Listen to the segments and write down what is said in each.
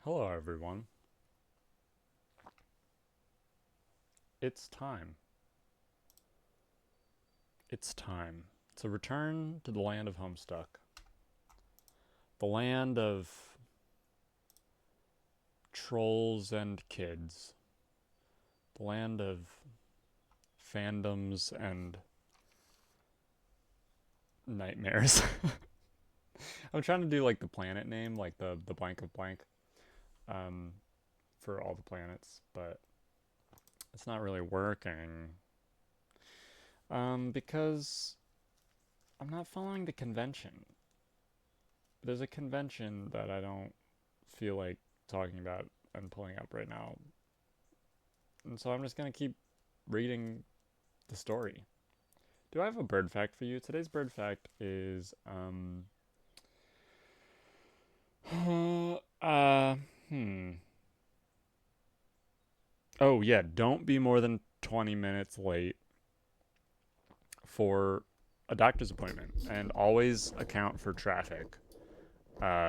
Hello, everyone. It's time. It's time to return to the land of Homestuck, the land of trolls and kids, the land of fandoms and nightmares. I'm trying to do like the planet name, like the blank of blank, um, for all the planets, but it's not really working. Because I'm not following the convention. There's a convention that I don't feel like talking about and pulling up right now. And so I'm just going to keep reading the story. Do I have a bird fact for you? Today's bird fact is uh hmm. Oh yeah, don't be more than 20 minutes late for a doctor's appointment and always account for traffic.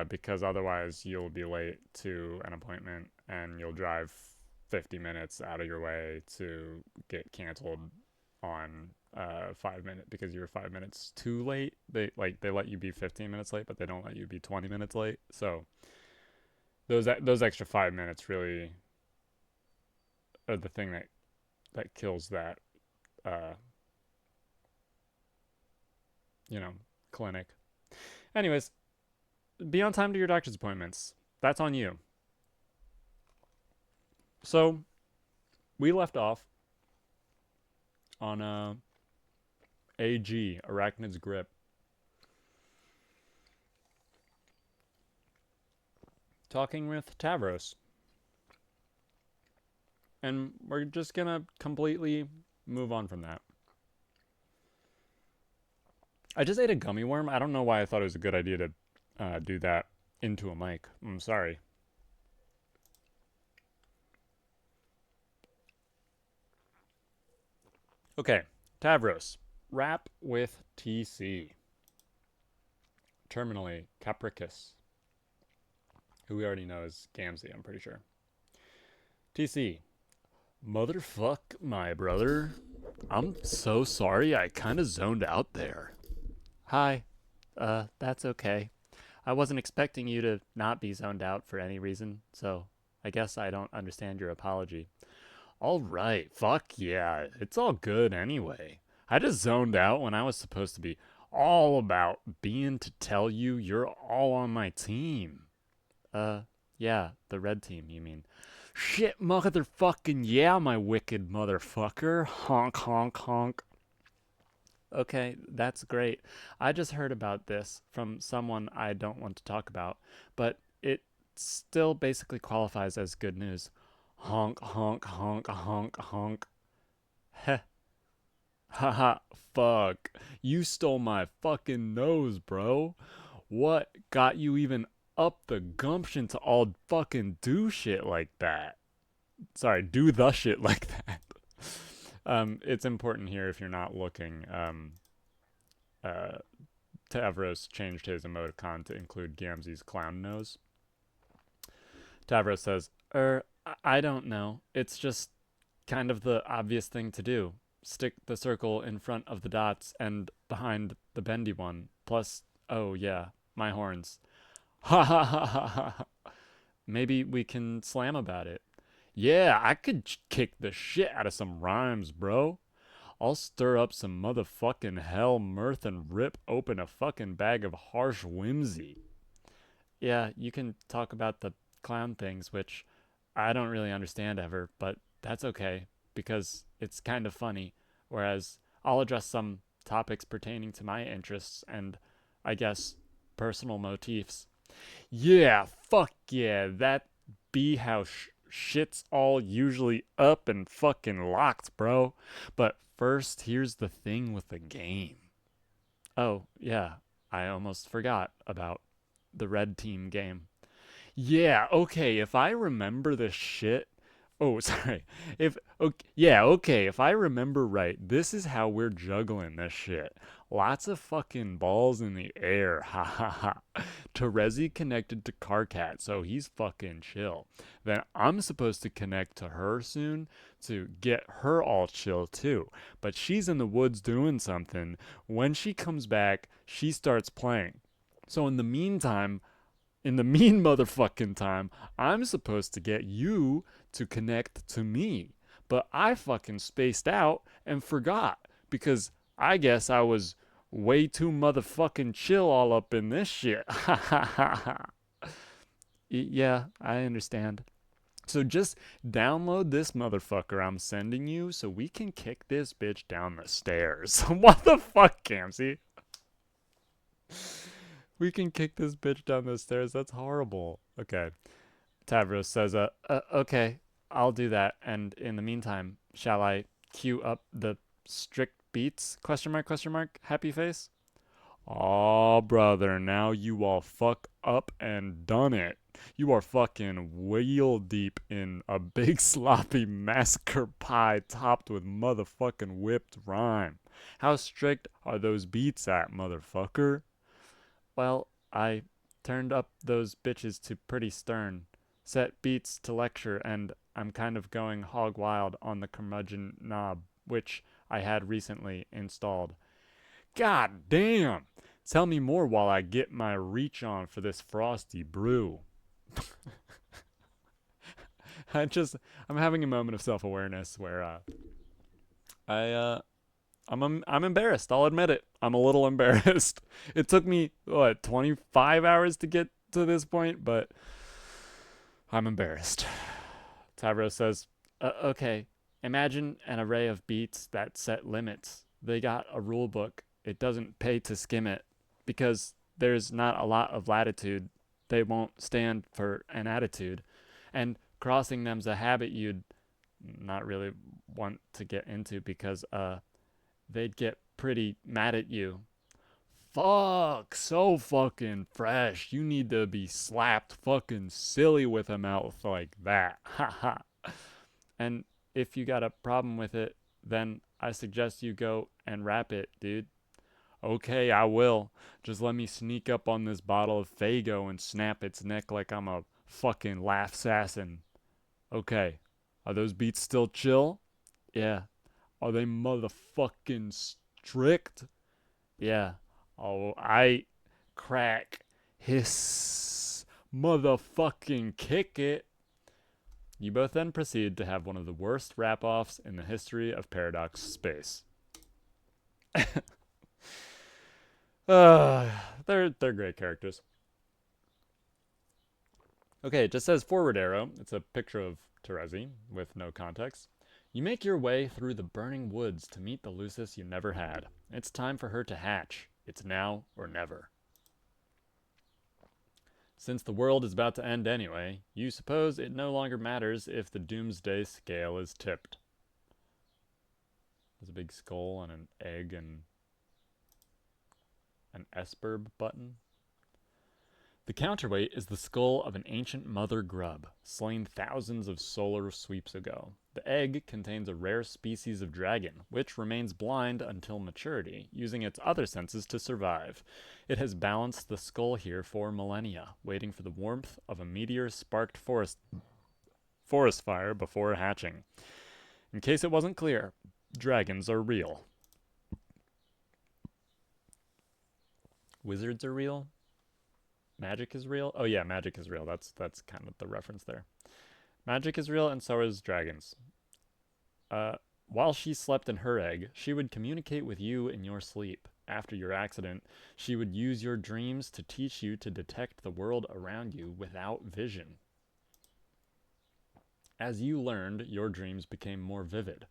Because otherwise you'll be late to an appointment and you'll drive 50 minutes out of your way to get canceled on 5 minutes because you're 5 minutes too late. They let you be 15 minutes late, but they don't let you be 20 minutes late. So those extra 5 minutes really are the thing that kills that uh, you know clinic. Anyways, be on time to your doctor's appointments. That's on you. So we left off on AG, Arachnid's Grip, talking with Tavros. And we're just gonna completely move on from that. I just ate a gummy worm. I don't know why I thought it was a good idea to do that into a mic. I'm sorry. Okay, Tavros. Rap with TC. Terminally, Capricus, who we already know is Gamzee, I'm pretty sure. TC. Motherfuck my brother. I'm so sorry I kinda zoned out there. Hi. That's okay. I wasn't expecting you to not be zoned out for any reason, so I guess I don't understand your apology. All right, fuck yeah, it's all good anyway. I just zoned out when I was supposed to be all about being to tell you you're all on my team. Uh, yeah, the red team, you mean. Shit, motherfucking yeah, my wicked motherfucker. Honk, honk, honk. Okay, that's great. I just heard about this from someone I don't want to talk about, but it still basically qualifies as good news. Honk, honk, honk, honk, honk. Heh. Haha, fuck. You stole my fucking nose, bro. What got you even up the gumption to all fucking do shit like that? Sorry, do the shit like that. It's important here if you're not looking. Uh, Tavros changed his emoticon to include Gamzee's clown nose. Tavros says, I don't know. It's just kind of the obvious thing to do. Stick the circle in front of the dots and behind the bendy one. Plus, oh yeah, my horns. Ha ha ha ha ha. Maybe we can slam about it. Yeah, I could kick the shit out of some rhymes, bro. I'll stir up some motherfucking hell mirth and rip open a fucking bag of harsh whimsy. Yeah, you can talk about the clown things, which I don't really understand ever, but that's okay because it's kind of funny. Whereas I'll address some topics pertaining to my interests and, I guess, personal motifs. Yeah, fuck yeah, that be how shit's all usually up and fucking locked, bro. But first, here's the thing with the game. Oh, yeah, I almost forgot about the red team game. Yeah, okay, if I remember this shit. Oh, sorry. If okay, yeah, okay, if I remember right, this is how we're juggling this shit. Lots of fucking balls in the air. Ha ha ha. Terezi connected to Carcat, so he's fucking chill. Then I'm supposed to connect to her soon to get her all chill too. But she's in the woods doing something. When she comes back, she starts playing. So in the mean motherfucking time, I'm supposed to get you to connect to me. But I fucking spaced out and forgot because I guess I was way too motherfucking chill all up in this shit. Yeah, I understand. So just download this motherfucker I'm sending you so we can kick this bitch down the stairs. What the fuck, Kamsi? We can kick this bitch down the stairs. That's horrible. Okay. Tavros says, okay, I'll do that. And in the meantime, shall I cue up the strict beats? Question mark, question mark, happy face? Aw, brother, now you all fuck up and done it. You are fucking wheel deep in a big sloppy massacre pie topped with motherfucking whipped rhyme. How strict are those beats at, motherfucker? Well, I turned up those bitches to pretty stern. Set beats to lecture, and I'm kind of going hog wild on the curmudgeon knob, which I had recently installed. God damn! Tell me more while I get my reach on for this frosty brew. I'm having a moment of self-awareness where I I'm embarrassed. I'll admit it. I'm a little embarrassed. It took me 25 hours to get to this point, but I'm embarrassed. Tavros says, "Okay, imagine an array of beats that set limits. They got a rule book. It doesn't pay to skim it because there's not a lot of latitude. They won't stand for an attitude, and crossing them's a habit you'd not really want to get into because they'd get pretty mad at you. Fuck, so fucking fresh. You need to be slapped fucking silly with a mouth like that. Haha. And if you got a problem with it, then I suggest you go and rap it, dude. Okay, I will. Just let me sneak up on this bottle of Fago and snap its neck like I'm a fucking laugh assassin. Okay, are those beats still chill? Yeah. Are they motherfucking strict? Yeah. Oh, I crack. Hiss. Motherfucking kick it. You both then proceed to have one of the worst rap-offs in the history of Paradox Space. They're great characters. Okay, it just says forward arrow. It's a picture of Terezi with no context. You make your way through the burning woods to meet the Lucis you never had. It's time for her to hatch. It's now or never. Since the world is about to end anyway, you suppose it no longer matters if the doomsday scale is tipped. There's a big skull and an egg and an Esperb button. The counterweight is the skull of an ancient mother grub, slain thousands of solar sweeps ago. The egg contains a rare species of dragon, which remains blind until maturity, using its other senses to survive. It has balanced the skull here for millennia, waiting for the warmth of a meteor-sparked forest fire before hatching. In case it wasn't clear, dragons are real. Wizards are real? Magic is real? Oh yeah, magic is real. That's kind of the reference there. Magic is real and so is dragons. While she slept in her egg, she would communicate with you in your sleep. After your accident, she would use your dreams to teach you to detect the world around you without vision. As you learned, your dreams became more vivid.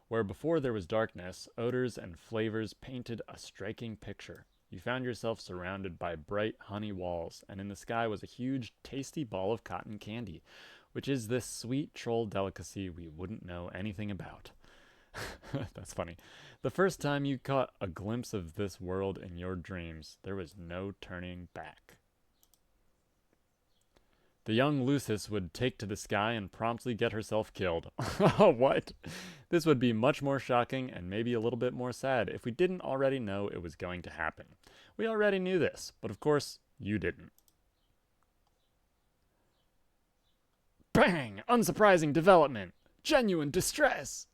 Where before there was darkness, odors and flavors painted a striking picture. You found yourself surrounded by bright honey walls, and in the sky was a huge, tasty ball of cotton candy, which is this sweet troll delicacy we wouldn't know anything about. That's funny. The first time you caught a glimpse of this world in your dreams, there was no turning back. The young Lucis would take to the sky and promptly get herself killed. What? This would be much more shocking and maybe a little bit more sad if we didn't already know it was going to happen. We already knew this, but of course, you didn't. Bang! Unsurprising development! Genuine distress!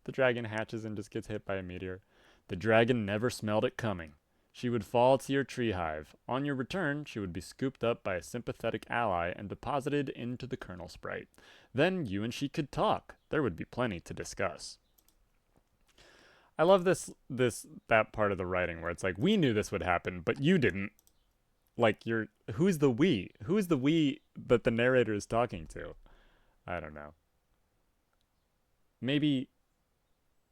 The dragon hatches and just gets hit by a meteor. The dragon never smelled it coming. She would fall to your tree hive. On your return, she would be scooped up by a sympathetic ally and deposited into the kernel sprite. Then you and she could talk. There would be plenty to discuss. I love that part of the writing where it's like, we knew this would happen, but you didn't. Like, who's the we? Who's the we that the narrator is talking to? I don't know. Maybe.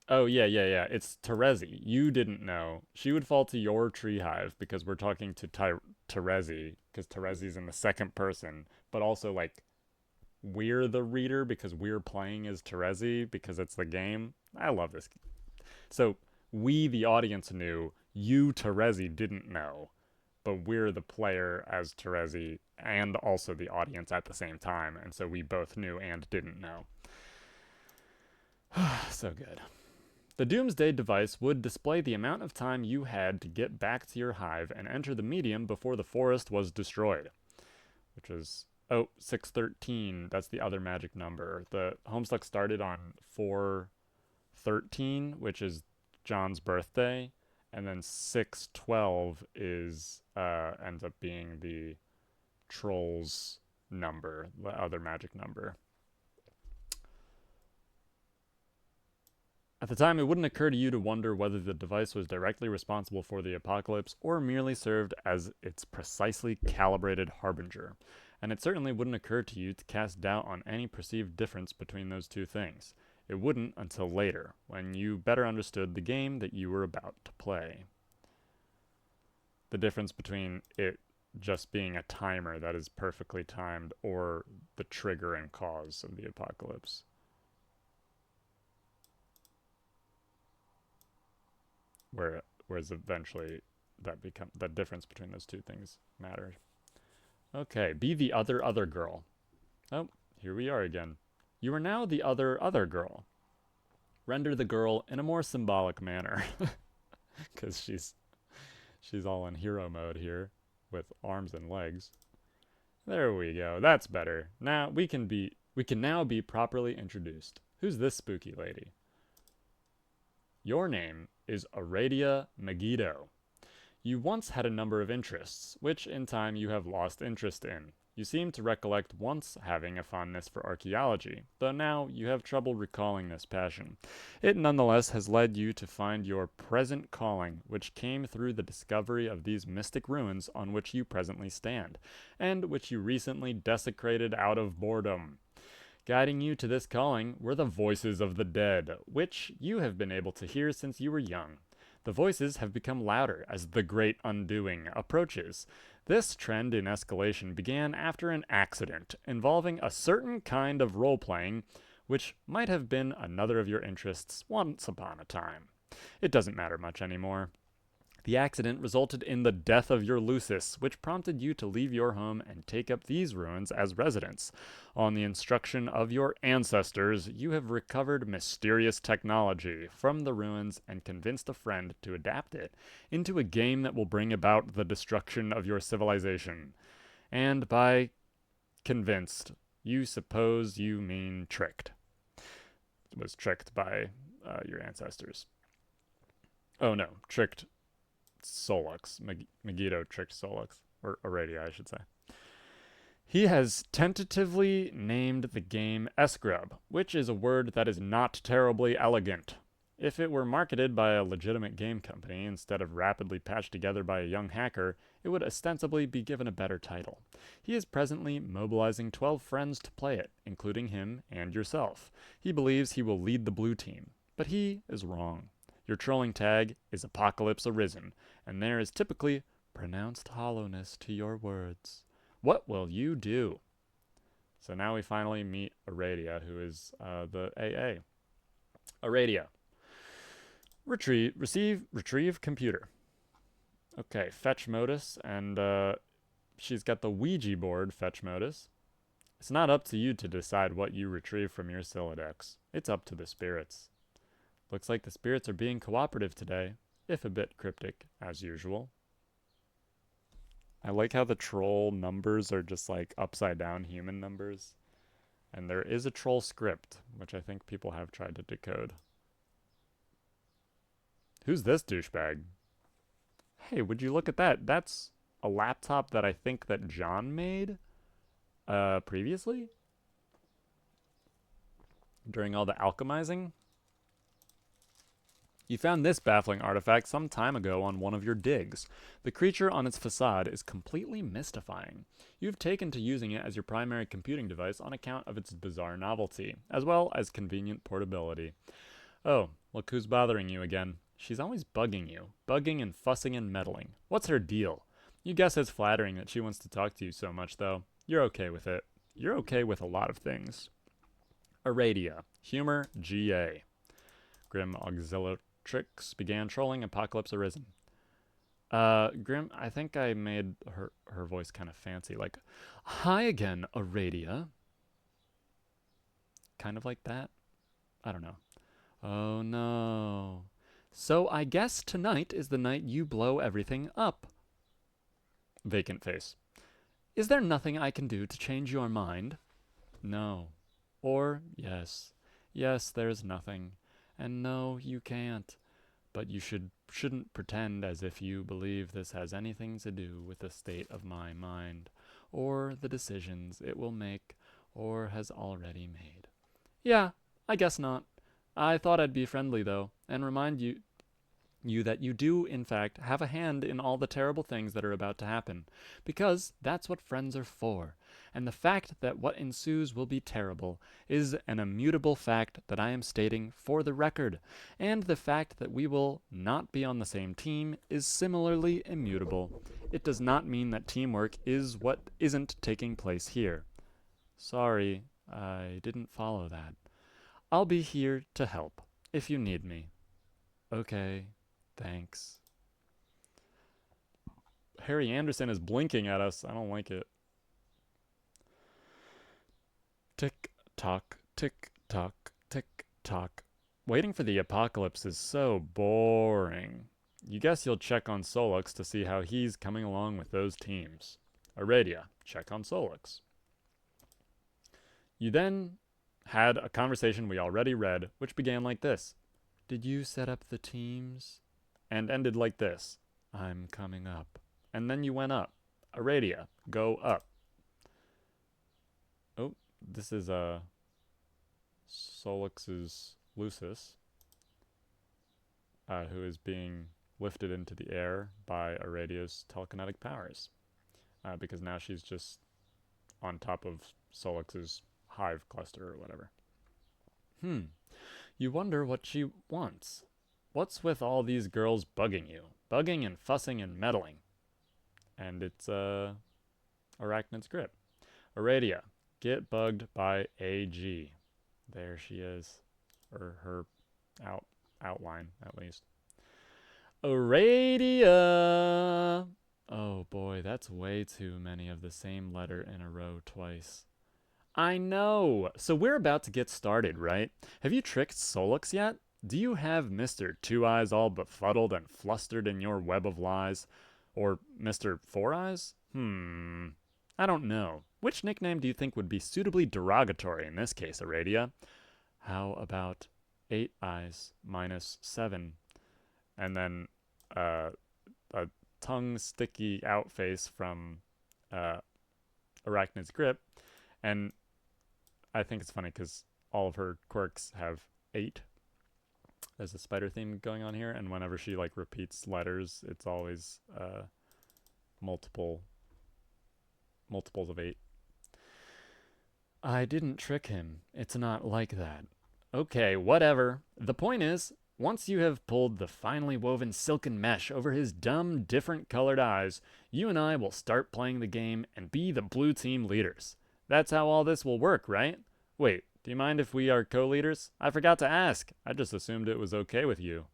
Oh, yeah. It's Terezi. You didn't know. She would fall to your tree hive because we're talking to Terezi, because Terezi's in the second person, but also, like, we're the reader because we're playing as Terezi because it's the game. I love this. So, we, the audience, knew. You, Terezi, didn't know. But we're the player as Terezi and also the audience at the same time, and so we both knew and didn't know. So good. The Doomsday device would display the amount of time you had to get back to your hive and enter the medium before the forest was destroyed. Which is, 613. That's the other magic number. The Homestuck started on 413, which is John's birthday, and then 612 is ends up being the troll's number, the other magic number. At the time, it wouldn't occur to you to wonder whether the device was directly responsible for the apocalypse or merely served as its precisely calibrated harbinger, and it certainly wouldn't occur to you to cast doubt on any perceived difference between those two things. It wouldn't until later, when you better understood the game that you were about to play. The difference between it just being a timer that is perfectly timed or the trigger and cause of the apocalypse. Whereas eventually that difference between those two things matters. Okay, be the other girl. Oh, here we are again. You are now the other girl. Render the girl in a more symbolic manner. Because she's all in hero mode here with arms and legs. There we go. That's better. Now we can now be properly introduced. Who's this spooky lady? Your name is Aradia Megiddo. You once had a number of interests, which in time you have lost interest in. You seem to recollect once having a fondness for archaeology, though now you have trouble recalling this passion. It nonetheless has led you to find your present calling, which came through the discovery of these mystic ruins on which you presently stand, and which you recently desecrated out of boredom. Guiding you to this calling were the voices of the dead, which you have been able to hear since you were young. The voices have become louder as the Great Undoing approaches. This trend in escalation began after an accident involving a certain kind of role-playing, which might have been another of your interests once upon a time. It doesn't matter much anymore. The accident resulted in the death of your Lucis, which prompted you to leave your home and take up these ruins as residence. On the instruction of your ancestors, you have recovered mysterious technology from the ruins and convinced a friend to adapt it into a game that will bring about the destruction of your civilization. And by convinced, you suppose you mean tricked. It was tricked by your ancestors. Oh no, tricked Solux. Megiddo tricked Solux. Or Aradia, I should say. He has tentatively named the game Esgrub, which is a word that is not terribly elegant. If it were marketed by a legitimate game company instead of rapidly patched together by a young hacker, it would ostensibly be given a better title. He is presently mobilizing 12 friends to play it, including him and yourself. He believes he will lead the blue team, but he is wrong. Your trolling tag is Apocalypse Arisen, and there is typically pronounced hollowness to your words. What will you do? So now we finally meet Aradia, who is the AA. Aradia. Retrieve computer. Okay, fetch modus, and she's got the Ouija board fetch modus. It's not up to you to decide what you retrieve from your Sylladex. It's up to the spirits. Looks like the spirits are being cooperative today, if a bit cryptic, as usual. I like how the troll numbers are just like upside down human numbers. And there is a troll script, which I think people have tried to decode. Who's this douchebag? Hey, would you look at that? That's a laptop that I think that John made previously during all the alchemizing. You found this baffling artifact some time ago on one of your digs. The creature on its facade is completely mystifying. You've taken to using it as your primary computing device on account of its bizarre novelty, as well as convenient portability. Oh, look who's bothering you again. She's always bugging you. Bugging and fussing and meddling. What's her deal? You guess it's flattering that she wants to talk to you so much, though. You're okay with it. You're okay with a lot of things. Aradia. Humor, GA. Grim Auxiliatrix began trolling Apocalypse Arisen. Grim, I think I made her voice kind of fancy. Like, hi again, Aradia. Kind of like that. I don't know. Oh no. So I guess tonight is the night you blow everything up. Vacant face. Is there nothing I can do to change your mind? No. Or yes. Yes, there's nothing. And no, you can't. But you shouldn't pretend as if you believe this has anything to do with the state of my mind, or the decisions it will make, or has already made. Yeah, I guess not. I thought I'd be friendly, though, and remind you that you do, in fact, have a hand in all the terrible things that are about to happen, because that's what friends are for, and the fact that what ensues will be terrible is an immutable fact that I am stating for the record, and the fact that we will not be on the same team is similarly immutable. It does not mean that teamwork is what isn't taking place here. Sorry, I didn't follow that. I'll be here to help, if you need me. Okay, thanks. Harry Anderson is blinking at us. I don't like it. Tick tock, tick tock, tick tock. Waiting for the apocalypse is so boring. You guess you'll check on Solux to see how he's coming along with those teams. Aradia, check on Solux. You then had a conversation we already read, which began like this. Did you set up the teams? And ended like this. I'm coming up. And then you went up. Aradia, go up. Oh, this is Solux's Lucis, who is being lifted into the air by Aradia's telekinetic powers. Because now she's just on top of Solux's hive cluster or whatever. You wonder what she wants. What's with all these girls bugging you? Bugging and fussing and meddling. And it's, Arachnid's grip. Aradia, get bugged by AG. There she is. Or her outline, at least. Aradia! Oh boy, that's way too many of the same letter in a row twice. I know! So we're about to get started, right? Have you tricked Solux yet? Do you have Mr. Two Eyes all befuddled and flustered in your web of lies? Or Mr. Four Eyes? I don't know. Which nickname do you think would be suitably derogatory in this case, Aradia? How about 8 Eyes minus 7? And then a tongue sticky out face from Arachnid's grip. And I think it's funny because all of her quirks have 8. There's a spider theme going on here, and whenever she like repeats letters, it's always multiples of 8. I didn't trick him. It's not like that. Okay, whatever. The point is, once you have pulled the finely woven silken mesh over his dumb, different colored eyes, you and I will start playing the game and be the blue team leaders. That's how all this will work, right? Wait, do you mind if we are co-leaders? I forgot to ask. I just assumed it was okay with you.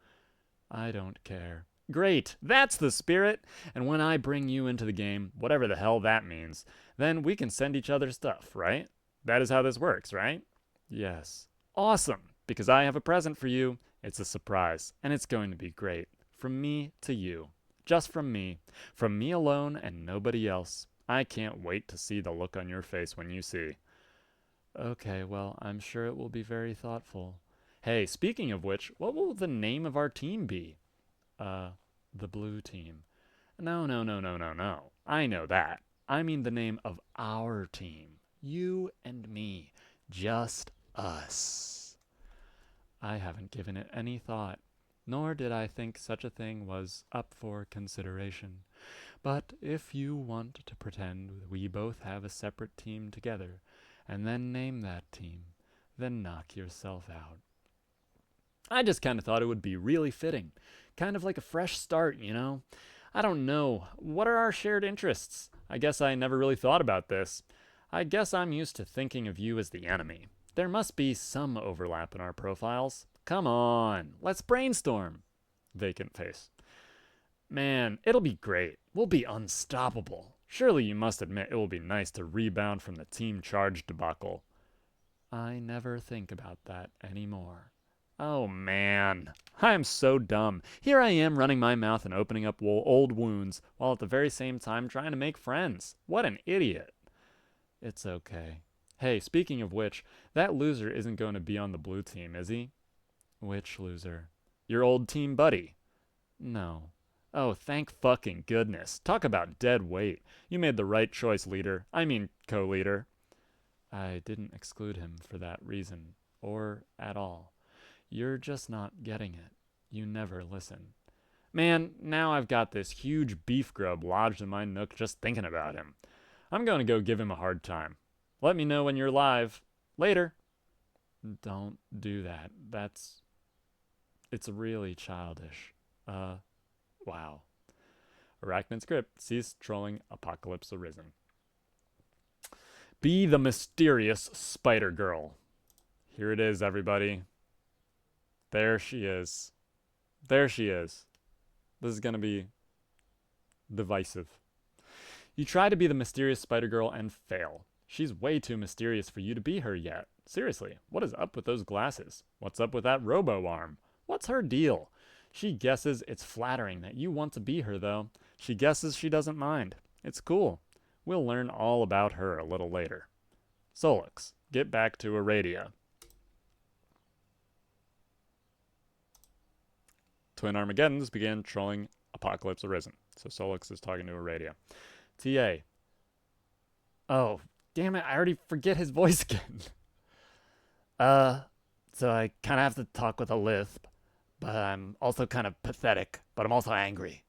I don't care. Great, that's the spirit. And when I bring you into the game, whatever the hell that means, then we can send each other stuff, right? That is how this works, right? Yes. Awesome, because I have a present for you. It's a surprise, and it's going to be great. From me to you. Just from me. From me alone and nobody else. I can't wait to see the look on your face when you see. Okay, well, I'm sure it will be very thoughtful. Hey, speaking of which, what will the name of our team be? Uh, the blue team. No, no, no, no, no, no. I know that. I mean the name of our team. You and me. Just us. I haven't given it any thought, nor did I think such a thing was up for consideration. But if you want to pretend we both have a separate team together, and then name that team, then knock yourself out. I just kind of thought it would be really fitting. Kind of like a fresh start, you know? I don't know. What are our shared interests? I guess I never really thought about this. I guess I'm used to thinking of you as the enemy. There must be some overlap in our profiles. Come on, let's brainstorm. Vacant face. Man, it'll be great. We'll be unstoppable. Surely you must admit it will be nice to rebound from the team charge debacle. I never think about that anymore. Oh man, I am so dumb. Here I am running my mouth and opening up old wounds, while at the very same time trying to make friends. What an idiot. It's okay. Hey, speaking of which, that loser isn't going to be on the blue team, is he? Which loser? Your old team buddy. No. Oh, thank fucking goodness. Talk about dead weight. You made the right choice, leader. I mean, co-leader. I didn't exclude him for that reason, or at all. You're just not getting it. You never listen. Man, now I've got this huge beef grub lodged in my nook just thinking about him. I'm going to go give him a hard time. Let me know when you're live. Later. Don't do that. It's really childish. Wow. Arachnid script. Cease trolling. Apocalypse arisen. Be the mysterious spider girl. Here it is, everybody. There she is. There she is. This is going to be divisive. You try to be the mysterious spider girl and fail. She's way too mysterious for you to be her yet. Seriously, what is up with those glasses? What's up with that robo-arm? What's her deal? She guesses it's flattering that you want to be her, though. She guesses she doesn't mind. It's cool. We'll learn all about her a little later. Solix, get back to Aradia. Twin Armageddons began trolling Apocalypse Arisen. So Solix is talking to Aradia. TA. Oh, damn it, I already forget his voice again. So I kind of have to talk with a lisp, but I'm also kind of pathetic, but I'm also angry.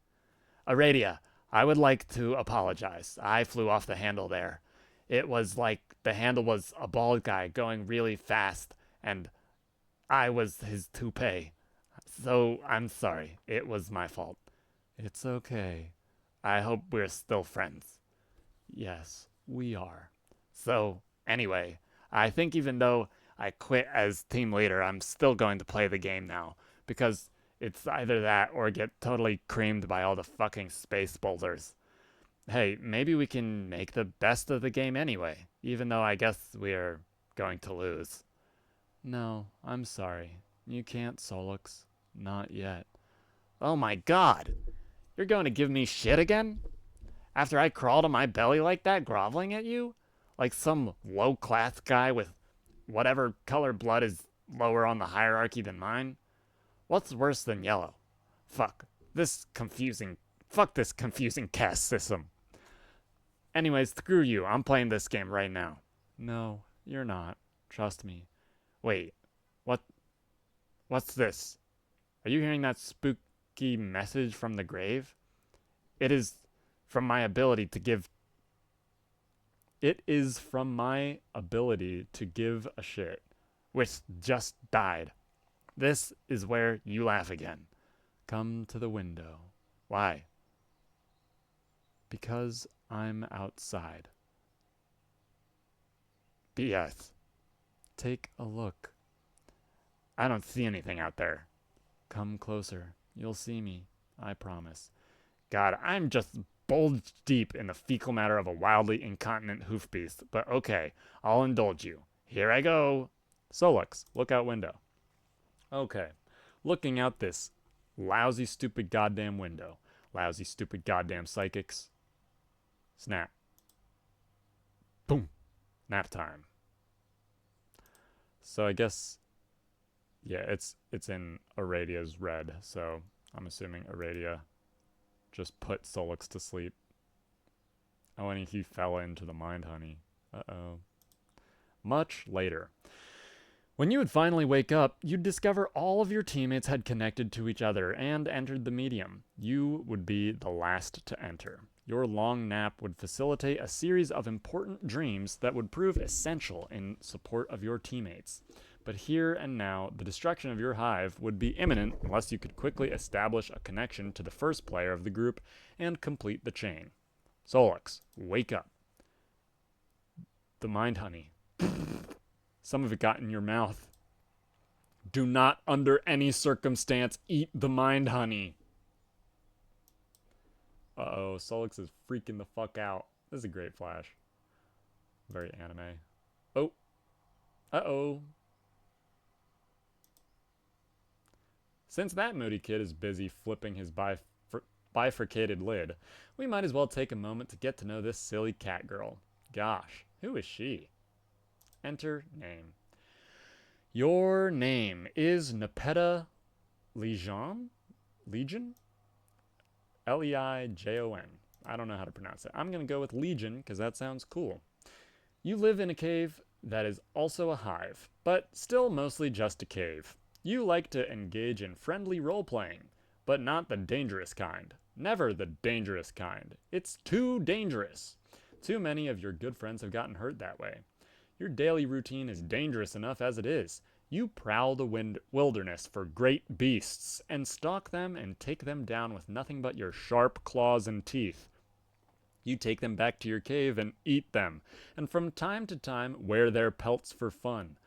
Aradia, I would like to apologize. I flew off the handle there. It was like the handle was a bald guy going really fast, and I was his toupee. So I'm sorry. It was my fault. It's okay. I hope we're still friends. Yes, we are. So, anyway, I think even though I quit as team leader, I'm still going to play the game now. Because it's either that or get totally creamed by all the fucking space boulders. Hey, maybe we can make the best of the game anyway, even though I guess we're going to lose. No, I'm sorry. You can't, Solix. Not yet. Oh my god! You're going to give me shit again? After I crawled on my belly like that, groveling at you? Like some low-class guy with whatever color blood is lower on the hierarchy than mine? What's worse than yellow? Fuck this confusing caste system. Anyways, screw you. I'm playing this game right now. No, you're not. Trust me. Wait. What's this? Are you hearing that spooky message from the grave? It is from my ability to give a shit, which just died. This is where you laugh again. Come to the window. Why? Because I'm outside. BS. Take a look. I don't see anything out there. Come closer. You'll see me. I promise. God, I'm just bulged deep in the fecal matter of a wildly incontinent hoofbeast, but okay, I'll indulge you. Here I go. Solix, look out window. Okay. looking out this lousy, stupid goddamn window. Lousy, stupid goddamn psychics. Snap. Boom. Nap time. So I guess, yeah, it's in Aradia's red, so I'm assuming Aradia just put Solix to sleep. Oh, and he fell into the mind honey. Uh-oh. Much later. When you would finally wake up, you'd discover all of your teammates had connected to each other and entered the medium. You would be the last to enter. Your long nap would facilitate a series of important dreams that would prove essential in support of your teammates. But here and now, the destruction of your hive would be imminent unless you could quickly establish a connection to the first player of the group and complete the chain. Solix, wake up. The mind honey. Some of it got in your mouth. Do not, under any circumstance, eat the mind honey. Uh-oh, Solix is freaking the fuck out. This is a great flash. Very anime. Oh. Uh-oh. Since that moody kid is busy flipping his bifurcated lid, we might as well take a moment to get to know this silly cat girl. Gosh, who is she? Enter name. Your name is Nepeta Legion? Legion? Leijon. I don't know how to pronounce it. I'm going to go with Legion because that sounds cool. You live in a cave that is also a hive, but still mostly just a cave. You like to engage in friendly role-playing, but not the dangerous kind. Never the dangerous kind. It's too dangerous. Too many of your good friends have gotten hurt that way. Your daily routine is dangerous enough as it is. You prowl the wilderness for great beasts and stalk them and take them down with nothing but your sharp claws and teeth. You take them back to your cave and eat them, and from time to time wear their pelts for fun.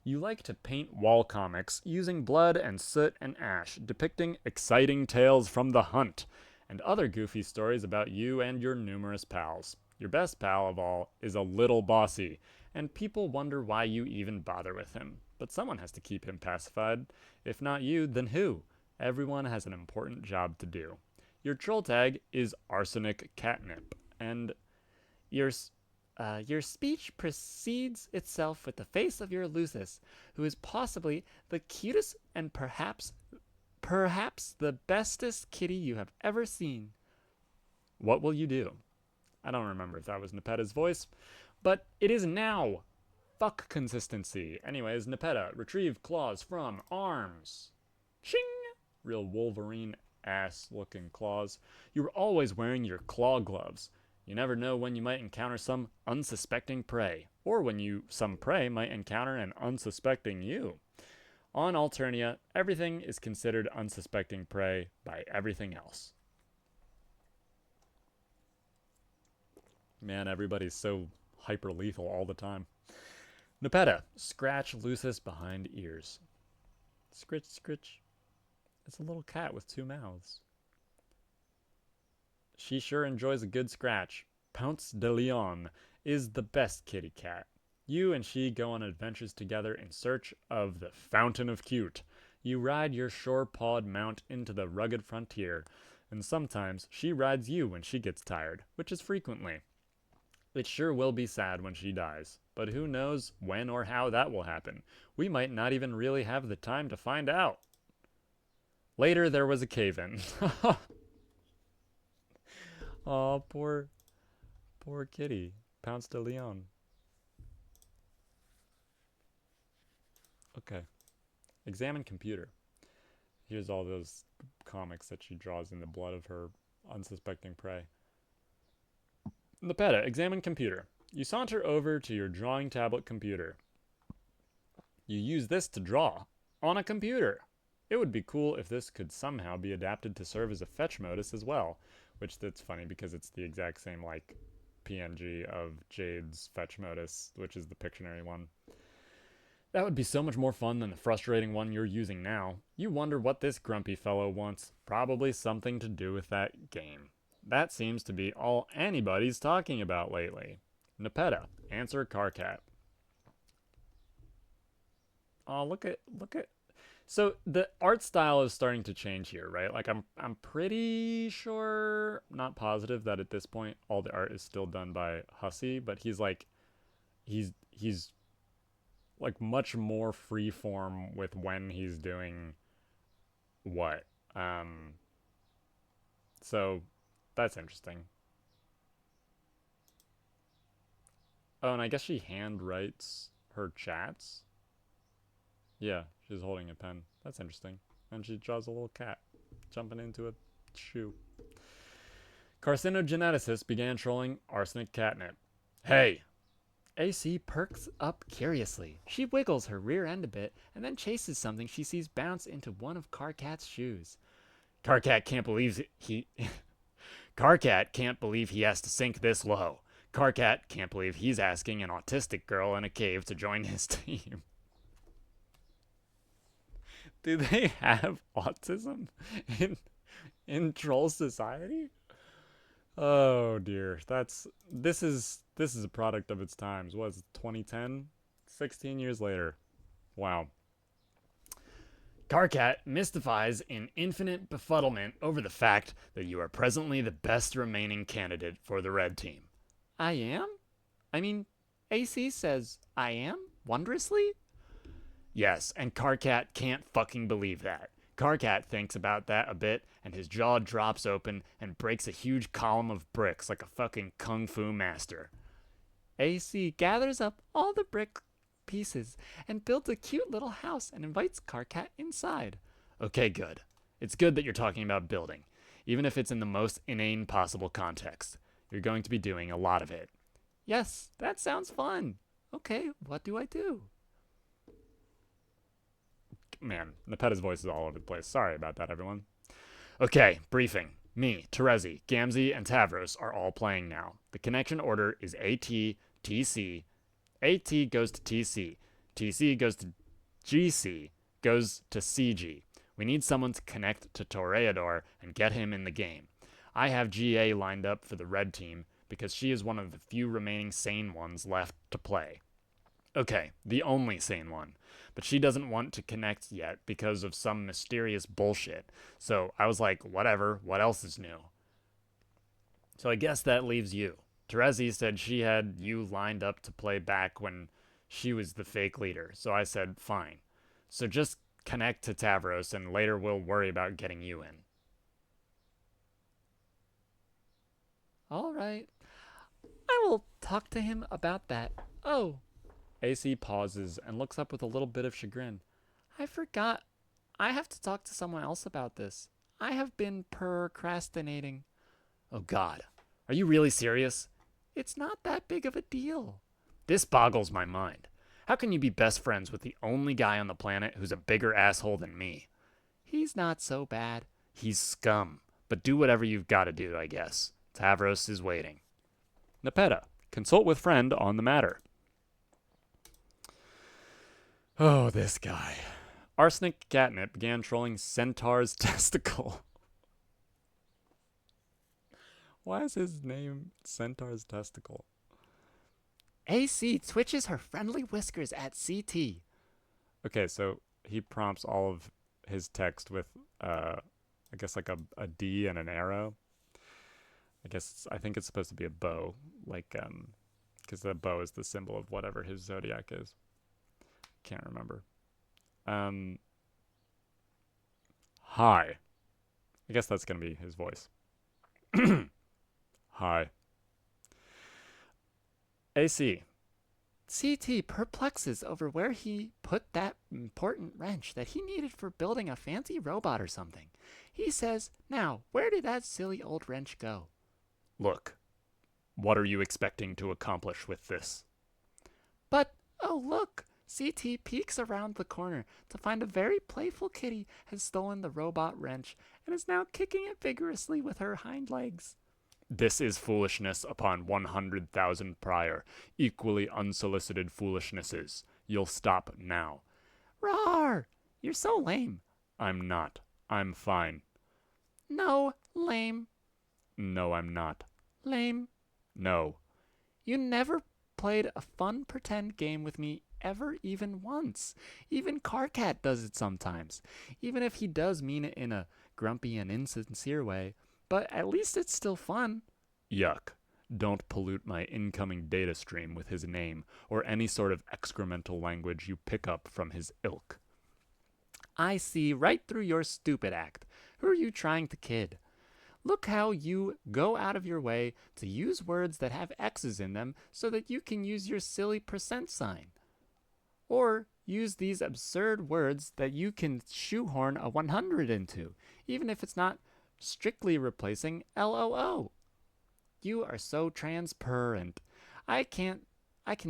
You like to paint wall comics using blood and soot and ash, depicting exciting tales from the hunt, and other goofy stories about you and your numerous pals. Your best pal of all is a little bossy, and people wonder why you even bother with him. But someone has to keep him pacified. If not you, then who? Everyone has an important job to do. Your troll tag is Arsenic Catnip, and your speech precedes itself with the face of your Lucis, who is possibly the cutest and perhaps the bestest kitty you have ever seen. What will you do? I don't remember if that was Nepeta's voice, but it is now. Fuck consistency. Anyways, Nepeta, retrieve claws from arms. Ching! Real Wolverine-ass looking claws. You're always wearing your claw gloves. You never know when you might encounter some unsuspecting prey, or when some prey might encounter an unsuspecting you. On Alternia, everything is considered unsuspecting prey by everything else. Man, everybody's so hyper lethal all the time. Nepeta, scratch Lucis behind ears. Scritch, scritch. It's a little cat with two mouths. She sure enjoys a good scratch. Pounce de Leon is the best kitty cat. You and she go on adventures together in search of the Fountain of Cute. You ride your shore-pawed mount into the rugged frontier, and sometimes she rides you when she gets tired, which is frequently. It sure will be sad when she dies, but who knows when or how that will happen. We might not even really have the time to find out. Later there was a cave-in. Aw, poor kitty. Pounce de Leon. Okay. Examine computer. Here's all those comics that she draws in the blood of her unsuspecting prey. Nepeta, examine computer. You saunter over to your drawing tablet computer. You use this to draw on a computer. It would be cool if this could somehow be adapted to serve as a fetch modus as well, which that's funny because it's the exact same like PNG of Jade's fetch modus, which is the Pictionary one. That would be so much more fun than the frustrating one you're using now. You wonder what this grumpy fellow wants. Probably something to do with that game. That seems to be all anybody's talking about lately. Nepeta, answer Carcat. Oh, look at So the art style is starting to change here, right? Like I'm pretty sure, not positive that at this point all the art is still done by Hussey, but he's like much more free form with when he's doing what. Um so that's interesting. Oh, and I guess she hand writes her chats. Yeah, she's holding a pen. That's interesting. And she draws a little cat jumping into a shoe. Carcinogeneticists began trolling arsenic catnip. Hey! AC perks up curiously. She wiggles her rear end a bit and then chases something she sees bounce into one of Carcat's shoes. Carcat can't believe he Carcat can't believe he has to sink this low. Carcat can't believe he's asking an autistic girl in a cave to join his team. Do they have autism in troll society? Oh dear. This is a product of its times. What is it, 2010? 16 years later. Wow. Carcat mystifies in infinite befuddlement over the fact that you are presently the best remaining candidate for the red team. I am? I mean, AC says I am? Wondrously? Yes, and Carcat can't fucking believe that. Carcat thinks about that a bit, and his jaw drops open and breaks a huge column of bricks like a fucking kung fu master. AC gathers up all the brick pieces and builds a cute little house and invites Carcat inside. Okay, good. It's good that you're talking about building, even if it's in the most inane possible context. You're going to be doing a lot of it. Yes, that sounds fun. Okay, what do I do? Man, Nepeta's voice is all over the place. Sorry about that, everyone. Okay, briefing. Me, Terezi, Gamzee, and Tavros are all playing now. The connection order is AT, TC. AT goes to TC. TC goes to GC, goes to CG. We need someone to connect to Toreador and get him in the game. I have GA lined up for the red team because she is one of the few remaining sane ones left to play. Okay, the only sane one. But she doesn't want to connect yet because of some mysterious bullshit. So I was like, whatever, what else is new? So I guess that leaves you. Terezi said she had you lined up to play back when she was the fake leader. So I said, fine. So just connect to Tavros and later we'll worry about getting you in. All right. I will talk to him about that. Oh. AC pauses and looks up with a little bit of chagrin. I forgot. I have to talk to someone else about this. I have been procrastinating. Oh God. Are you really serious? It's not that big of a deal. This boggles my mind. How can you be best friends with the only guy on the planet who's a bigger asshole than me? He's not so bad. He's scum. But do whatever you've got to do, I guess. Tavros is waiting. Nepeta, consult with friend on the matter. Oh, this guy. Arsenic Catnip began trolling Centaur's testicle. Why is his name Centaur's testicle? AC twitches her friendly whiskers at CT. Okay, so he prompts all of his text with, I guess like a D and an arrow. I think it's supposed to be a bow, like, because the bow is the symbol of whatever his zodiac is. Can't remember. Hi. I guess that's gonna be his voice. Hi. AC. CT perplexes over where he put that important wrench that he needed for building a fancy robot or something. He says, now, where did that silly old wrench go? Look, what are you expecting to accomplish with this? But, oh look, CT peeks around the corner to find a very playful kitty has stolen the robot wrench and is now kicking it vigorously with her hind legs. This is foolishness upon 100,000 prior, equally unsolicited foolishnesses. You'll stop now. Rawr! You're so lame. I'm not. I'm fine. No, lame. No, I'm not. Lame. No. You never played a fun pretend game with me ever even once. Even Carcat does it sometimes, even if he does mean it in a grumpy and insincere way, but at least it's still fun. Yuck. Don't pollute my incoming data stream with his name or any sort of excremental language you pick up from his ilk. I see right through your stupid act. Who are you trying to kid? Look how you go out of your way to use words that have X's in them so that you can use your silly percent sign. Or use these absurd words that you can shoehorn a 100 into, even if it's not strictly replacing LOO. You are so transparent. I can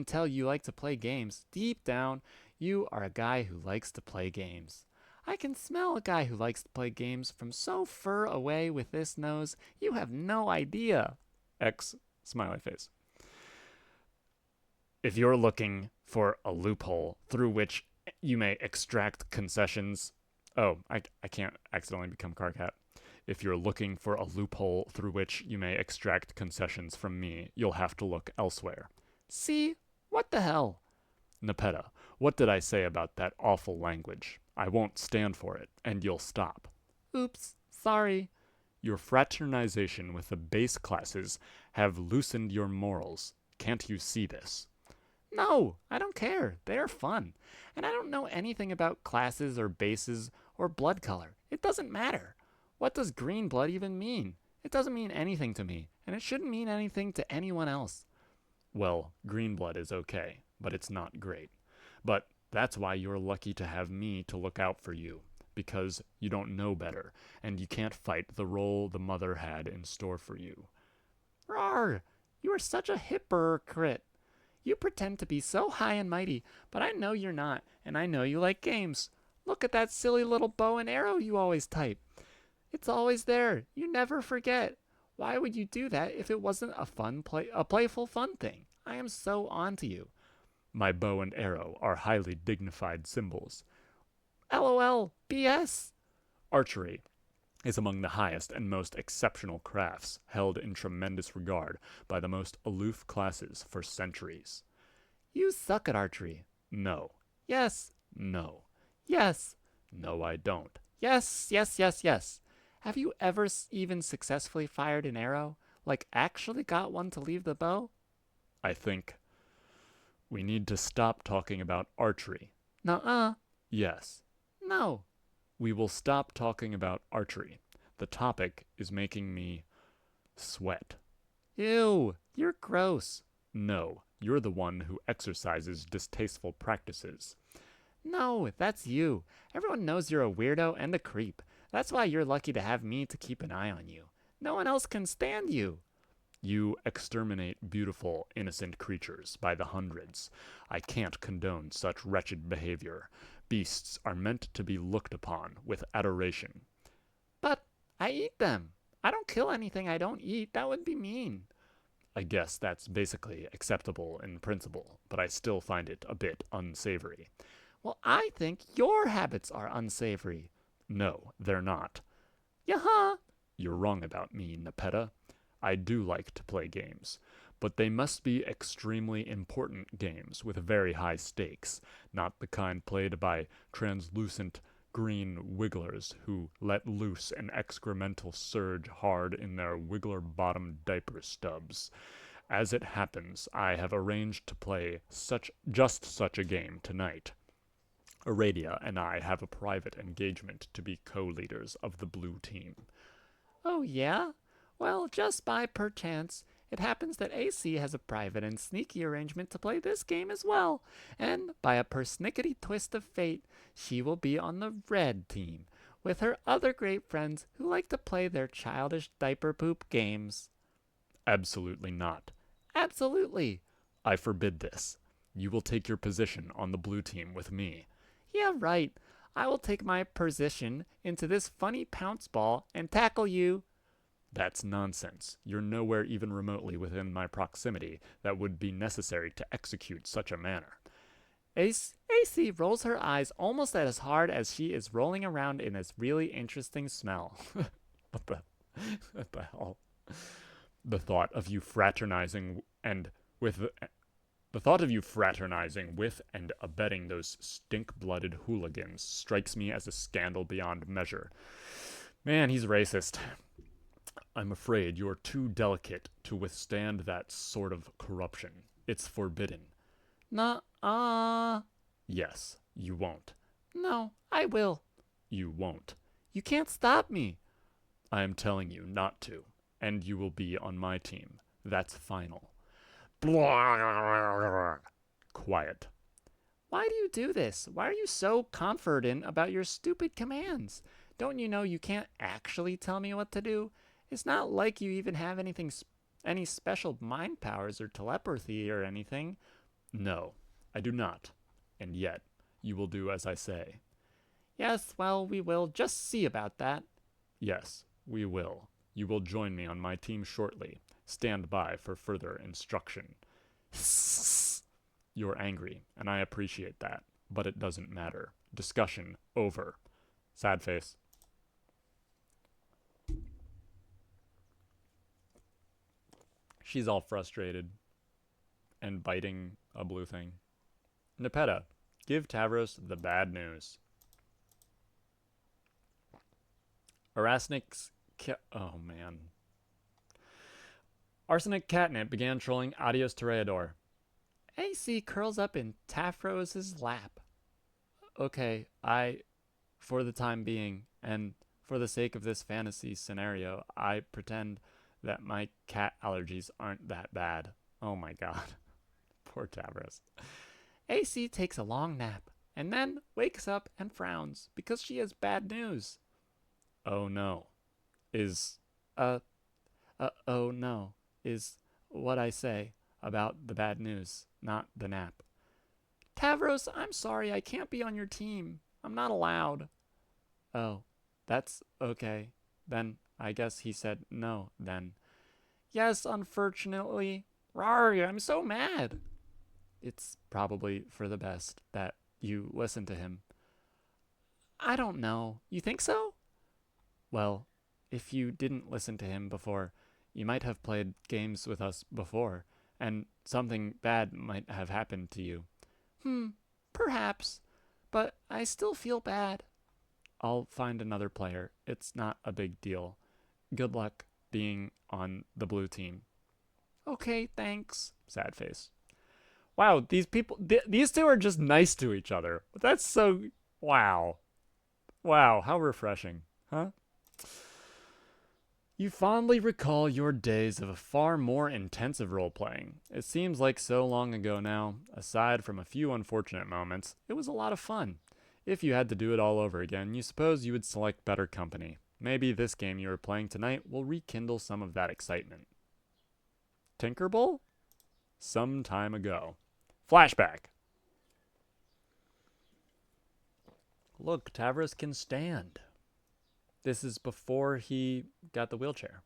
tell you like to play games. Deep down, you are a guy who likes to play games. I can smell a guy who likes to play games from so far away with this nose. You have no idea. X smiley face. If you're looking for a loophole through which you may extract concessions. Oh, I can't accidentally become Carcat. If you're looking for a loophole through which you may extract concessions from me, you'll have to look elsewhere. See? What the hell? Nepeta, what did I say about that awful language? I won't stand for it, and you'll stop. Oops, sorry. Your fraternization with the base classes have loosened your morals. Can't you see this? No, I don't care. They're fun. And I don't know anything about classes or bases or blood color. It doesn't matter. What does green blood even mean? It doesn't mean anything to me, and it shouldn't mean anything to anyone else. Well, green blood is okay, but it's not great. But that's why you're lucky to have me to look out for you, because you don't know better, and you can't fight the role the mother had in store for you. Rawr! You are such a hypocrite. You pretend to be so high and mighty, but I know you're not, and I know you like games. Look at that silly little bow and arrow you always type. It's always there. You never forget. Why would you do that if it wasn't a playful fun thing? I am so onto you. My bow and arrow are highly dignified symbols. LOL, BS. Archery is among the highest and most exceptional crafts, held in tremendous regard by the most aloof classes for centuries. You suck at archery. No. Yes. No. Yes. No, I don't. Yes, yes, yes, yes. Have you ever even successfully fired an arrow? Like actually got one to leave the bow? I think we need to stop talking about archery. Nuh-uh. Yes. No. We will stop talking about archery. The topic is making me sweat. Ew, you're gross. No, you're the one who exercises distasteful practices. No, that's you. Everyone knows you're a weirdo and a creep. That's why you're lucky to have me to keep an eye on you. No one else can stand you. You exterminate beautiful, innocent creatures by the hundreds. I can't condone such wretched behavior. Beasts are meant to be looked upon with adoration. But I eat them. I don't kill anything I don't eat. That would be mean. I guess that's basically acceptable in principle, but I still find it a bit unsavory. Well, I think your habits are unsavory. No, they're not. Yaha! You're wrong about me, Nepeta. I do like to play games, but they must be extremely important games with very high stakes, not the kind played by translucent green wigglers who let loose an excremental surge hard in their wiggler-bottomed diaper stubs. As it happens, I have arranged to play just such a game tonight. Aradia and I have a private engagement to be co-leaders of the blue team. Oh, yeah? Well, just by perchance, it happens that AC has a private and sneaky arrangement to play this game as well, and by a persnickety twist of fate, she will be on the red team, with her other great friends who like to play their childish diaper poop games. Absolutely not. Absolutely. I forbid this. You will take your position on the blue team with me. Yeah, right. I will take my position into this funny pounce ball and tackle you. That's nonsense. You're nowhere even remotely within my proximity that would be necessary to execute such a manner. AC rolls her eyes almost as hard as she is rolling around in this really interesting smell. What the hell? The thought of you fraternizing and with The thought of you fraternizing with and abetting those stink-blooded hooligans strikes me as a scandal beyond measure. Man, he's racist. I'm afraid you're too delicate to withstand that sort of corruption. It's forbidden. Nuh-uh. Yes, you won't. No, I will. You won't. You can't stop me. I am telling you not to, and you will be on my team. That's final. Quiet. Why do you do this? Why are you so confident about your stupid commands? Don't you know you can't actually tell me what to do? It's not like you even have any special mind powers or telepathy or anything. No, I do not. And yet, you will do as I say. Yes, well, we will just see about that. Yes, we will. You will join me on my team shortly. Stand by for further instruction. You're angry, and I appreciate that, but it doesn't matter. Discussion over. Sad face. She's all frustrated and biting a blue thing. Nepeta, give Tavros the bad news. Oh man. Arsenic Catnip began trolling Adios Toreador. AC curls up in Tafros's lap. Okay, for the time being, and for the sake of this fantasy scenario, I pretend that my cat allergies aren't that bad. Oh my god. Poor Tavros. AC takes a long nap, and then wakes up and frowns because she has bad news. Oh no. Oh no, is what I say about the bad news, not the nap. Tavros, I'm sorry, I can't be on your team. I'm not allowed. Oh, that's okay. Then I guess he said no, then. Yes, unfortunately. Rawr, I'm so mad. It's probably for the best that you listen to him. I don't know. You think so? Well, if you didn't listen to him before, you might have played games with us before, and something bad might have happened to you. Perhaps. But I still feel bad. I'll find another player. It's not a big deal. Good luck being on the blue team. Okay, thanks. Sad face. Wow, these people, these two are just nice to each other. That's so, wow. Wow, how refreshing, huh? You fondly recall your days of a far more intensive role-playing. It seems like so long ago now. Aside from a few unfortunate moments, it was a lot of fun. If you had to do it all over again, you suppose you would select better company. Maybe this game you are playing tonight will rekindle some of that excitement. Tinkerbell? Some time ago. Flashback. Look, Tavros can stand. This is before he got the wheelchair.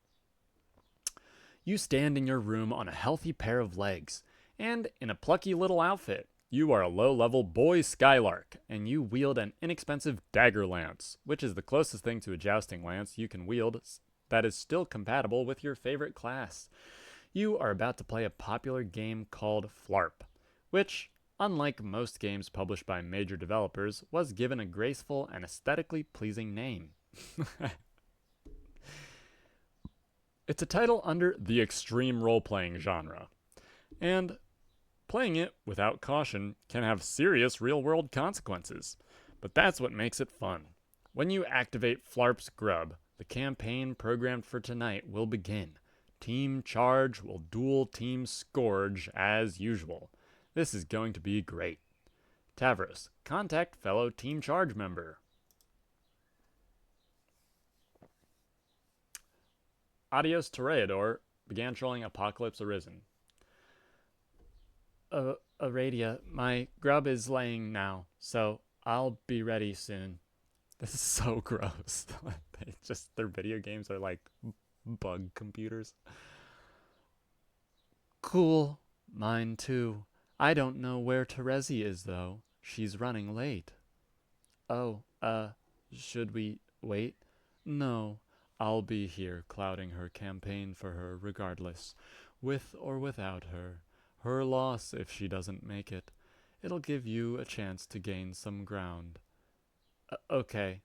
You stand in your room on a healthy pair of legs, and in a plucky little outfit. You are a low-level boy Skylark, and you wield an inexpensive dagger lance, which is the closest thing to a jousting lance you can wield that is still compatible with your favorite class. You are about to play a popular game called Flarp, which, unlike most games published by major developers, was given a graceful and aesthetically pleasing name. It's a title under the extreme role-playing genre, and playing it without caution can have serious real-world consequences, but that's what makes it fun. When you activate Flarp's Grub, the campaign programmed for tonight will begin. Team Charge will duel Team Scourge as usual. This is going to be great. Tavros, contact fellow Team Charge member. Adios Toreador began trolling Apocalypse Arisen. Aradia, my grub is laying now, so I'll be ready soon. This is so gross. Their video games are like bug computers. Cool. Mine too. I don't know where Terezi is, though. She's running late. Oh, should we wait? No. I'll be here clouding her campaign for her regardless, with or without her. Her loss if she doesn't make it. It'll give you a chance to gain some ground. Okay,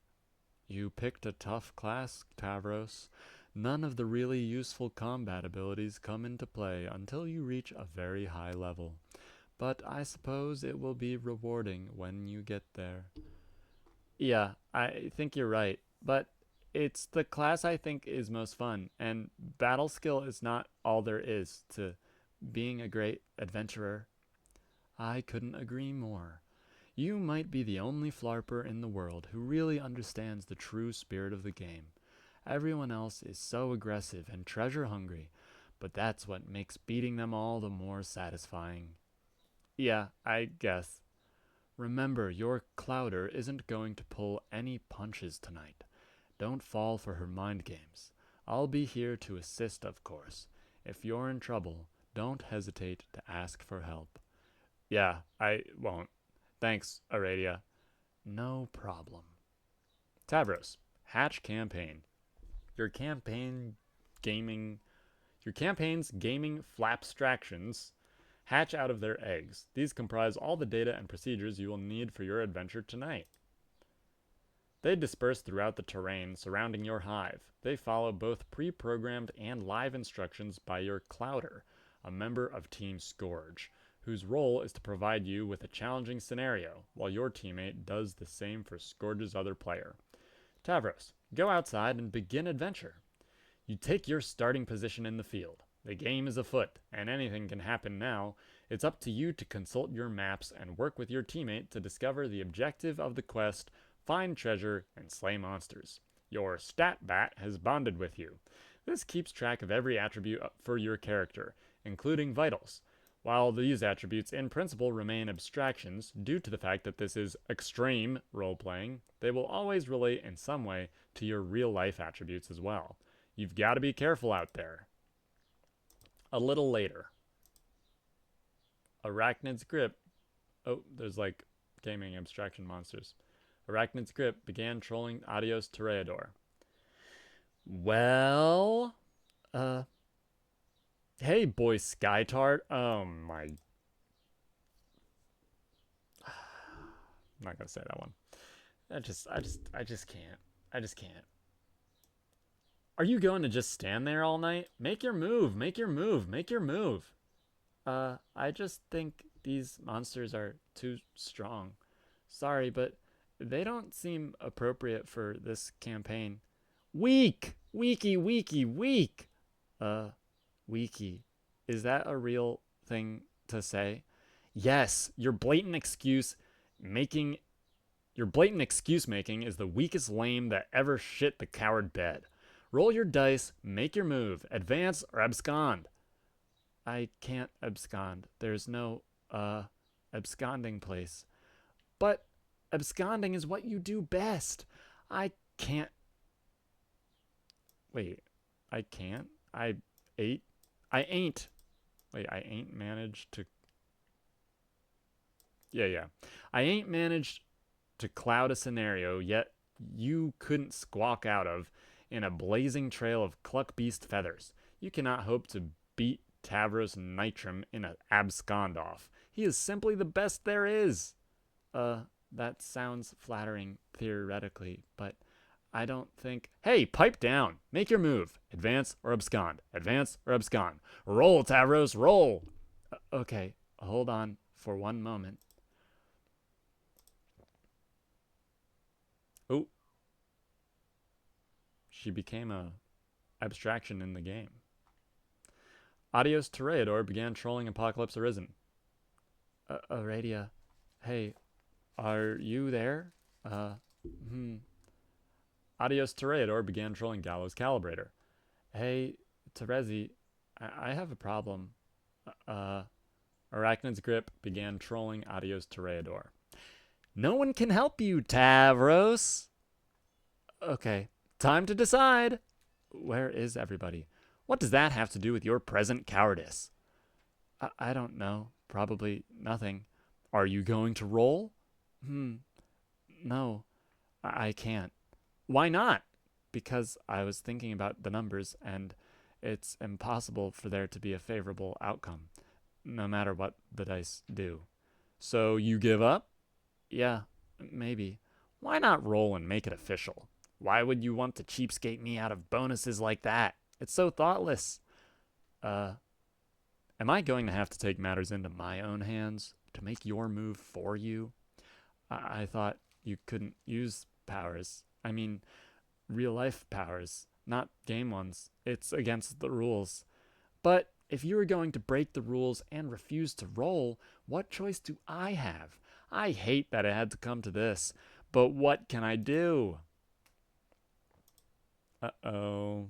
you picked a tough class, Tavros. None of the really useful combat abilities come into play until you reach a very high level. But I suppose it will be rewarding when you get there. Yeah, I think you're right. But it's the class I think is most fun, and battle skill is not all there is to being a great adventurer. I couldn't agree more. You might be the only flarper in the world who really understands the true spirit of the game. Everyone else is so aggressive and treasure hungry, but that's what makes beating them all the more satisfying. Yeah, I guess. Remember, your Clouder isn't going to pull any punches tonight. Don't fall for her mind games. I'll be here to assist, of course. If you're in trouble, don't hesitate to ask for help. Yeah, I won't. Thanks, Aradia. No problem. Tavros, Hatch Campaign. Your campaign gaming your campaign's gaming flapstractions hatch out of their eggs. These comprise all the data and procedures you will need for your adventure tonight. They disperse throughout the terrain surrounding your hive. They follow both pre-programmed and live instructions by your Clouder, a member of Team Scourge, whose role is to provide you with a challenging scenario, while your teammate does the same for Scourge's other player. Tavros, go outside and begin adventure. You take your starting position in the field. The game is afoot, and anything can happen now. It's up to you to consult your maps and work with your teammate to discover the objective of the quest, find treasure, and slay monsters. Your stat bat has bonded with you. This keeps track of every attribute for your character, including vitals. While these attributes in principle remain abstractions, due to the fact that this is extreme role-playing, they will always relate in some way to your real-life attributes as well. You've got to be careful out there. A little later. Arachnid's grip. Oh, there's like gaming abstraction monsters. Arachnid's grip began trolling Adios Toreador. Well, hey, boy Skytart. Oh my. I'm not gonna say that one. I just can't. I just can't. Are you going to just stand there all night? Make your move. Make your move. Make your move. I just think these monsters are too strong. Sorry, but they don't seem appropriate for this campaign. Weak! Weaky, weaky, weak! Weaky. Is that a real thing to say? Yes, your blatant excuse making is the weakest lame that ever shit the coward bed. Roll your dice, make your move, advance or abscond. I can't abscond. There's no, absconding place. But absconding is what you do best. I can't. Wait, I can't? I ain't. Wait, I ain't managed to. Yeah. I ain't managed to cloud a scenario yet you couldn't squawk out of in a blazing trail of cluck beast feathers. You cannot hope to beat Tavros Nitrum in an abscond off. He is simply the best there is. That sounds flattering theoretically, but I don't think. Hey, pipe down. Make your move. Advance or abscond. Advance or abscond. Roll, Tavros, roll. Okay, hold on for one moment. Oh. She became a abstraction in the game. Adios Toreador began trolling Apocalypse Arisen. Aradia, hey, are you there? Adios Toreador began trolling Gallows Calibrator. Hey, Terezi, I have a problem. Arachnid's Grip began trolling Adios Toreador. No one can help you, Tavros. Okay, time to decide. Where is everybody? What does that have to do with your present cowardice? I don't know. Probably nothing. Are you going to roll? No, I can't. Why not? Because I was thinking about the numbers, and it's impossible for there to be a favorable outcome. no matter what the dice do. So you give up? Yeah, maybe. Why not roll and make it official? Why would you want to cheapskate me out of bonuses like that? It's so thoughtless. Uh, am I going to have to take matters into my own hands to make your move for you? I thought you couldn't use powers. I mean, real life powers, not game ones. It's against the rules. But if you were going to break the rules and refuse to roll, what choice do I have? I hate that it had to come to this, but what can I do? Uh-oh.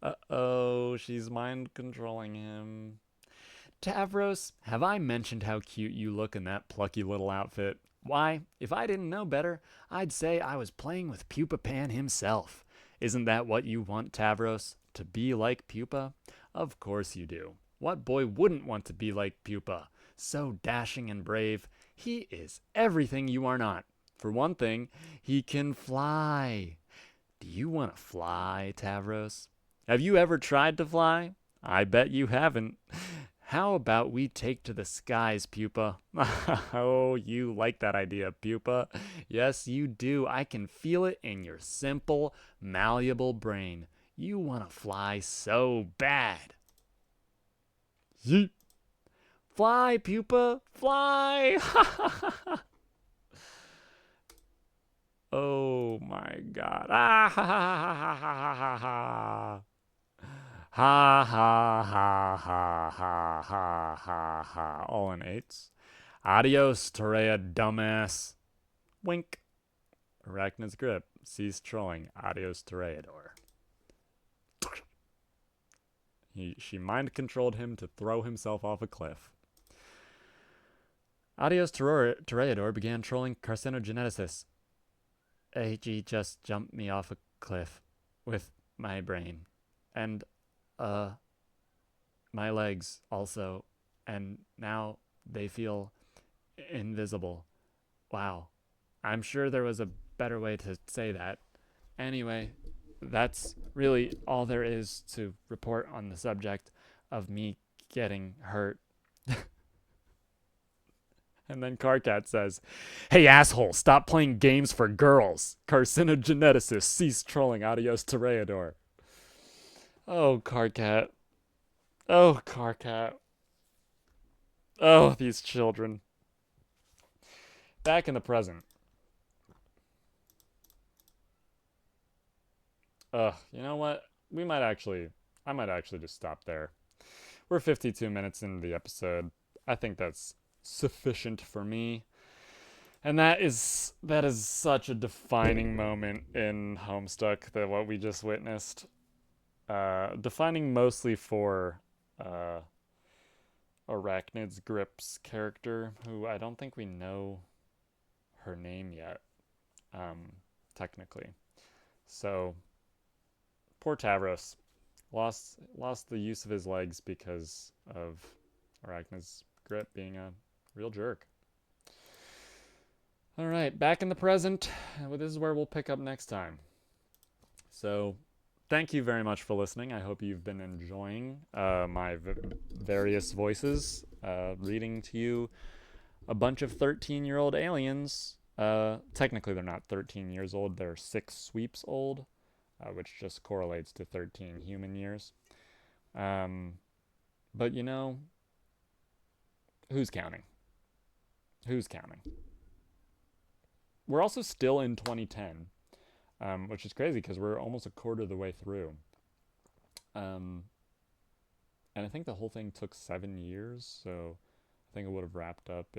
Uh-oh, she's mind controlling him. Tavros, have I mentioned how cute you look in that plucky little outfit? Why, if I didn't know better, I'd say I was playing with Pupa Pan himself. Isn't that what you want, Tavros? To be like Pupa? Of course you do. What boy wouldn't want to be like Pupa? So dashing and brave. He is everything you are not. For one thing, he can fly. Do you want to fly, Tavros? Have you ever tried to fly? I bet you haven't. How about we take to the skies, Pupa? Oh, you like that idea, Pupa. Yes, you do. I can feel it in your simple, malleable brain. You want to fly so bad. Yeet. Fly, Pupa, fly! Oh my god. Ah ha ha ha ha ha ha. Ha ha ha ha ha ha ha ha. All in eights. Adios, Terea, dumbass. Wink. Arachnid's grip. Cease trolling. Adios, Toreador. She mind controlled him to throw himself off a cliff. Adios, Toreador began trolling carcinogeneticist. He just jumped me off a cliff with my brain. And, my legs also. And now they feel invisible. Wow. I'm sure there was a better way to say that. Anyway, that's really all there is to report on the subject of me getting hurt. And then Carcat says, "Hey asshole, stop playing games for girls. Carcinogeneticist, cease trolling. Adios, Toreador." Oh, Carcat. Oh, Carcat. Oh, these children. Back in the present. You know what? I might actually just stop there. We're 52 minutes into the episode. I think that's sufficient for me. And that is such a defining moment in Homestuck, that what we just witnessed. Defining mostly for Arachnid's Grip's character, who I don't think we know her name yet, technically. So poor Tavros lost the use of his legs because of Arachnid's Grip being a real jerk. All right, back in the present. This is where we'll pick up next time. So, thank you very much for listening. I hope you've been enjoying my various voices, reading to you a bunch of 13-year-old aliens. Technically, they're not 13 years old, they're 6 sweeps old, which just correlates to 13 human years. But you know, who's counting? Who's counting? We're also still in 2010, which is crazy because we're almost a quarter of the way through. And I think the whole thing took 7 years, so I think it would have wrapped up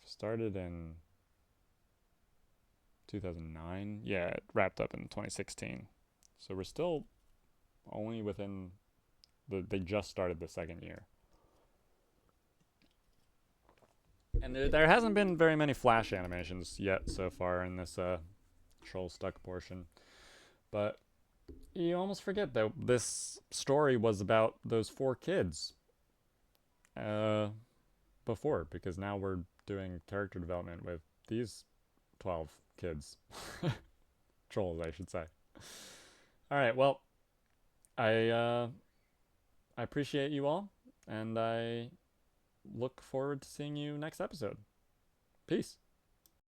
started in 2009. Yeah, it wrapped up in 2016. So we're still only within they just started the second year. And there hasn't been very many Flash animations yet so far in this troll stuck portion. But you almost forget that this story was about those 4 kids before, because now we're doing character development with these 12 kids. Trolls, I should say. Alright, well, I I appreciate you all, and I look forward to seeing you next episode. Peace.